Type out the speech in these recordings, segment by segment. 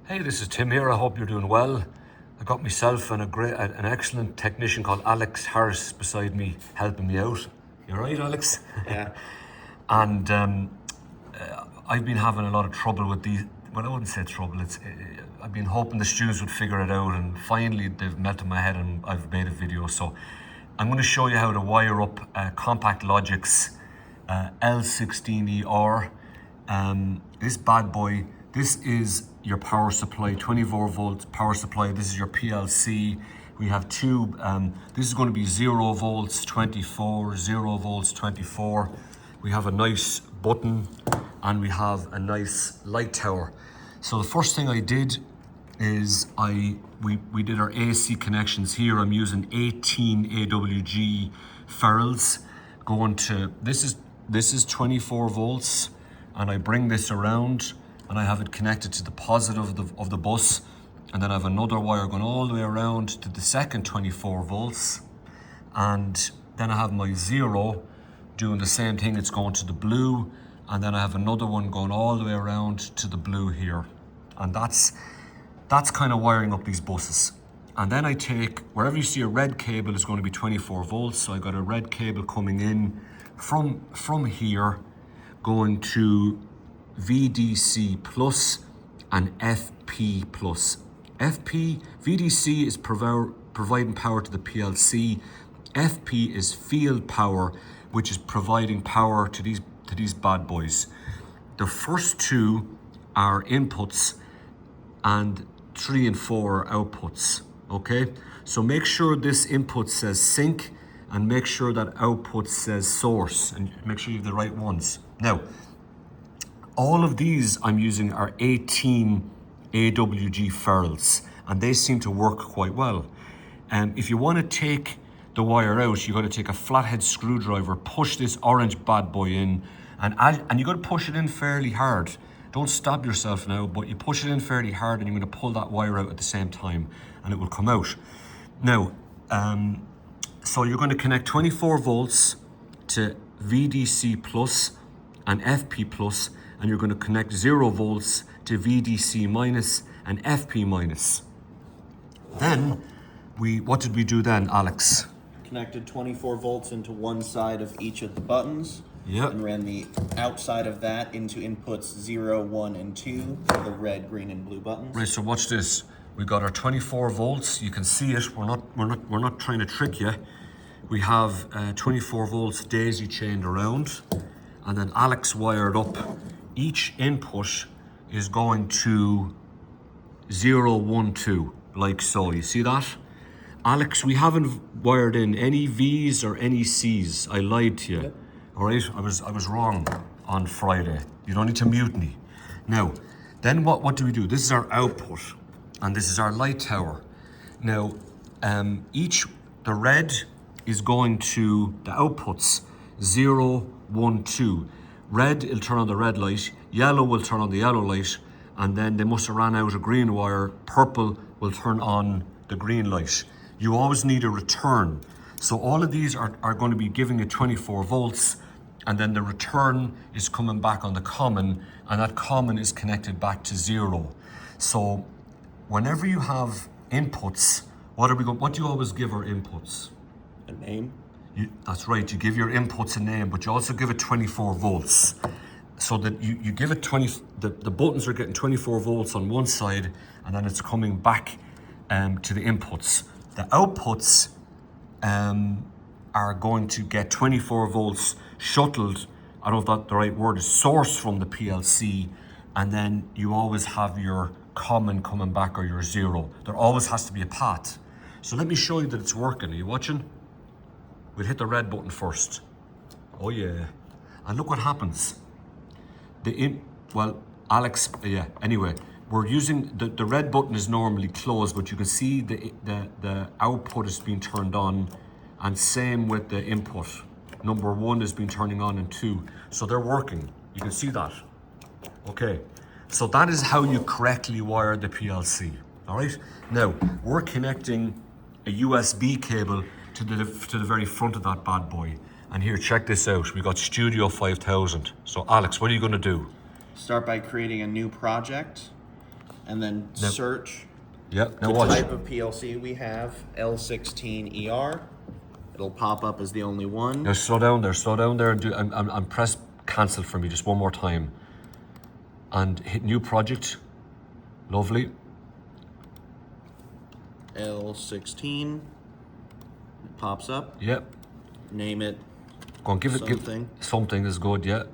Hey, this is Tim here. I hope you're doing well. I got myself and an excellent technician called Alex Harris beside me, helping me out. You right, Alex? Yeah. And I've been having a lot of trouble with these. Well, I wouldn't say trouble. I've been hoping the students would figure it out, and finally they've melted my head, and I've made a video. So I'm going to show you how to wire up Compactlogix L16ER. This bad boy. This is your power supply, 24 volt power supply. This is your PLC. We have two, this is going to be 0 volts 24, 0 volts 24. We have a nice button and we have a nice light tower. So the first thing I did is we did our AC connections here. I'm using 18 AWG ferrules going to, this is 24 volts, and I bring this around and I have it connected to the positive of the bus, and then I have another wire going all the way around to the second 24 volts, and then I have my 0 doing the same thing. It's going to the blue, and then I have another one going all the way around to the blue here, and that's kind of wiring up these buses. And then I take, wherever you see a red cable is going to be 24 volts, so I got a red cable coming in from here going to VDC plus and FP plus. VDC is providing power to the PLC. FP is field power, which is providing power to these bad boys. The first two are inputs and 3 and 4 are outputs. Okay, so make sure this input says sync and make sure that output says source, and make sure you have the right ones. Now, all of these I'm using are 18 AWG ferrules, and they seem to work quite well. If you want to take the wire out, you got to take a flathead screwdriver, push this orange bad boy in, and you got to push it in fairly hard. Don't stab yourself now, but you push it in fairly hard, and you're going to pull that wire out at the same time, and it will come out. Now, so you're going to connect 24 volts to VDC plus and FP plus, and you're going to connect 0 volts to VDC minus and FP minus. Then, what did we do then, Alex? Connected 24 volts into one side of each of the buttons. Yep. And ran the outside of that into inputs 0, 1, and 2, the red, green, and blue buttons. Right, so watch this. We got our 24 volts. You can see it. We're not trying to trick you. We have 24 volts daisy chained around, and then Alex wired up. Each input is going to 0, 1, 2, like so. You see that? Alex, we haven't wired in any V's or any C's. I lied to you. Yep. All right, I was wrong on Friday. You don't need to mutiny. Now, then what do we do? This is our output, and this is our light tower. Now, the red is going to the outputs 0, 1, 2. Red will turn on the red light, yellow will turn on the yellow light, and then they must have ran out a green wire. Purple will turn on the green light. You always need a return. So all of these are going to be giving you 24 volts, and then the return is coming back on the common, and that common is connected back to 0. So whenever you have inputs, what do you always give our inputs? A name. That's right, you give your inputs a name, but you also give it 24 volts. So that you give it the buttons are getting 24 volts on one side, and then it's coming back to the inputs. The outputs are going to get 24 volts shuttled, I don't know if that the right word is, sourced from the PLC, and then you always have your common coming back, or your 0. There always has to be a path. So let me show you that it's working. Are you watching? We'll hit the red button first. Oh yeah. And look what happens. Alex, yeah, anyway, we're using, the red button is normally closed, but you can see the output is being turned on, and same with the input. Number 1 is being turning on, and 2. So they're working. You can see that. Okay. So that is how you correctly wire the PLC. All right. Now we're connecting a USB cable to the very front of that bad boy. And here, check this out. We got Studio 5000. So Alex, what are you going to do? Start by creating a new project. and then search Yep. Now the watch. type of PLC we have, L16ER. It'll pop up as the only one. Now slow down there, and press cancel for me just one more time. And hit new project. Lovely. L16. It pops up. Yep. Name it. Go on, give something. Something is good, yeah.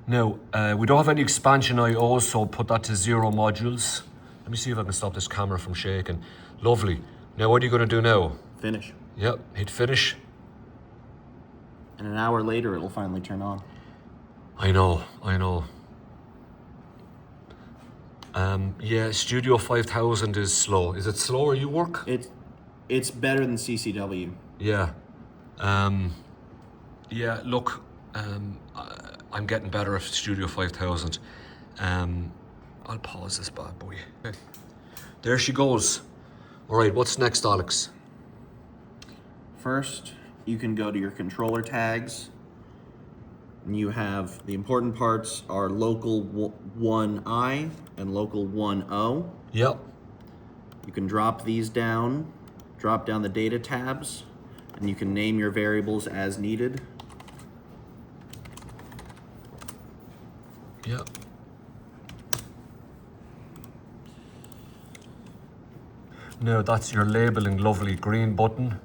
Now, we don't have any expansion I/O, so put that to 0 modules. Let me see if I can stop this camera from shaking. Lovely. Now, what are you going to do now? Finish. Yep, hit finish. And an hour later, it'll finally turn on. I know. Yeah, Studio 5000 is slow. Is it slow where you work? It's better than CCW. Yeah. Yeah, look, I'm getting better at Studio 5000. I'll pause this bad boy. Okay. There she goes. All right, what's next, Alex? First, you can go to your controller tags. And you have the important parts are local 1I and local 1O. Yep. You can drop these down, drop down the data tabs, and you can name your variables as needed. Yep. Now that's your labeling lovely green button.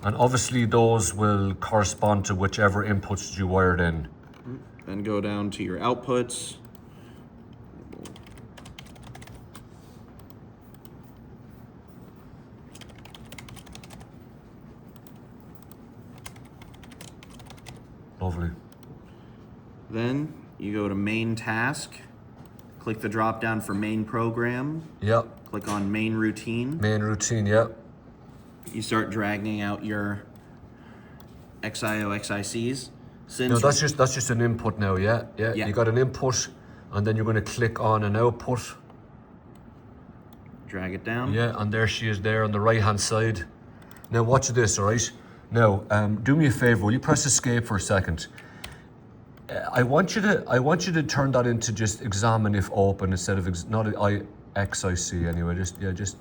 And obviously those will correspond to whichever inputs you wired in. Then go down to your outputs. Lovely. Then you go to main task, click the drop down for main program. Yep. Click on main routine. Main routine, yep. You start dragging out your XIO XICs. No, that's just an input now, yeah? Yeah. Yeah. You got an input, and then you're going to click on an output. Drag it down. Yeah, and there she is there on the right-hand side. Now watch this, all right? Now, do me a favor, will you press escape for a second? I want you to turn that into just examine if open instead of not XIC anyway. Just.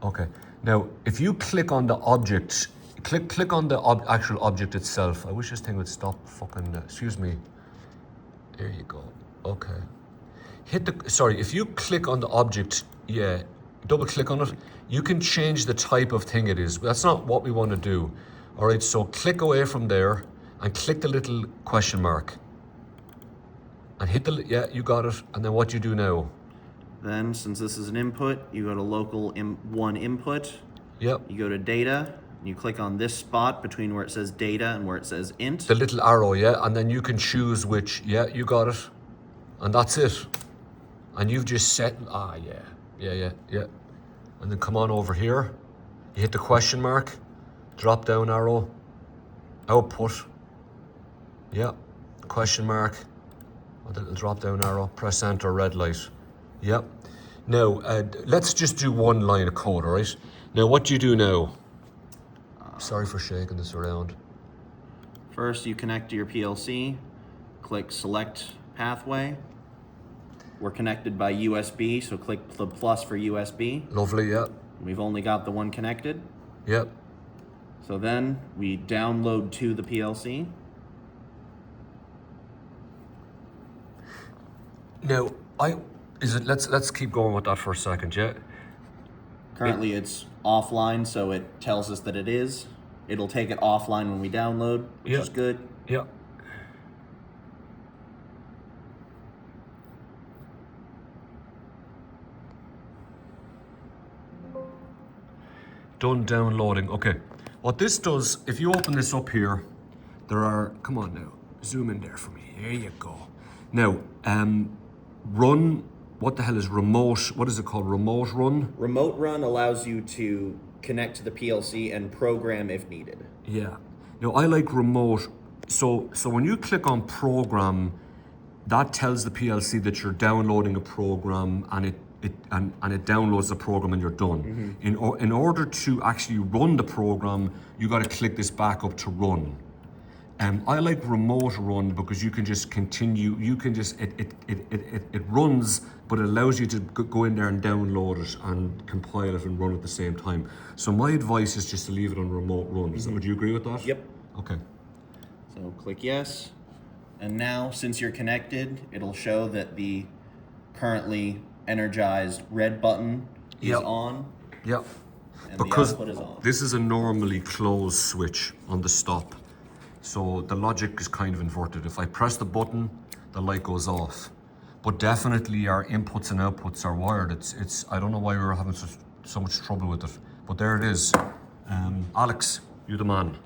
Okay. Now, if you click on the object, click on the actual object itself. I wish this thing would stop fucking. Excuse me. There you go. Okay. If you click on the object, yeah, double click on it. You can change the type of thing it is. That's not what we want to do. All right. So click away from there. And click the little question mark. And hit yeah, you got it. And then what do you do now? Then, since this is an input, you go to local 1 input. Yep. You go to data, and you click on this spot between where it says data and where it says int. The little arrow, yeah? And then you can choose which, yeah, you got it. And that's it. And you've just set, yeah. And then come on over here. You hit the question mark, drop down arrow, output. Yeah, question mark, with the little drop down arrow, press enter, red light. Yep. Now, let's just do one line of code, all right? Now, what do you do now? Sorry for shaking this around. First, you connect to your PLC, click select pathway. We're connected by USB, so click the plus for USB. Lovely, yeah. We've only got the one connected. Yep. So then we download to the PLC. Now, let's keep going with that for a second, yeah? Currently it's offline, so it tells us that it is. It'll take it offline when we download, which is good. Yeah. Done downloading. Okay. What this does, if you open this up here, there are, come on now, zoom in there for me. There you go. Now, run, what the hell is remote, what is it called, remote run? Remote run allows you to connect to the PLC and program if needed. Yeah. Now, I like remote, so when you click on program, that tells the PLC that you're downloading a program and it downloads the program and you're done. Mm-hmm. In order to actually run the program, you got to click this back up to run. I like remote run because you can just continue, you can just, it runs, but it allows you to go in there and download it and compile it and run at the same time. So my advice is just to leave it on remote run. Would you agree with that? Yep. Okay. So click yes. And now, since you're connected, it'll show that the currently energized red button is Yep. on. Yep. And Because the output is on. this is a normally closed switch on the stop. So the logic is kind of inverted. If I press the button, the light goes off. But definitely our inputs and outputs are wired. It's I don't know why we were having so much trouble with it. But there it is. Alex, you the man.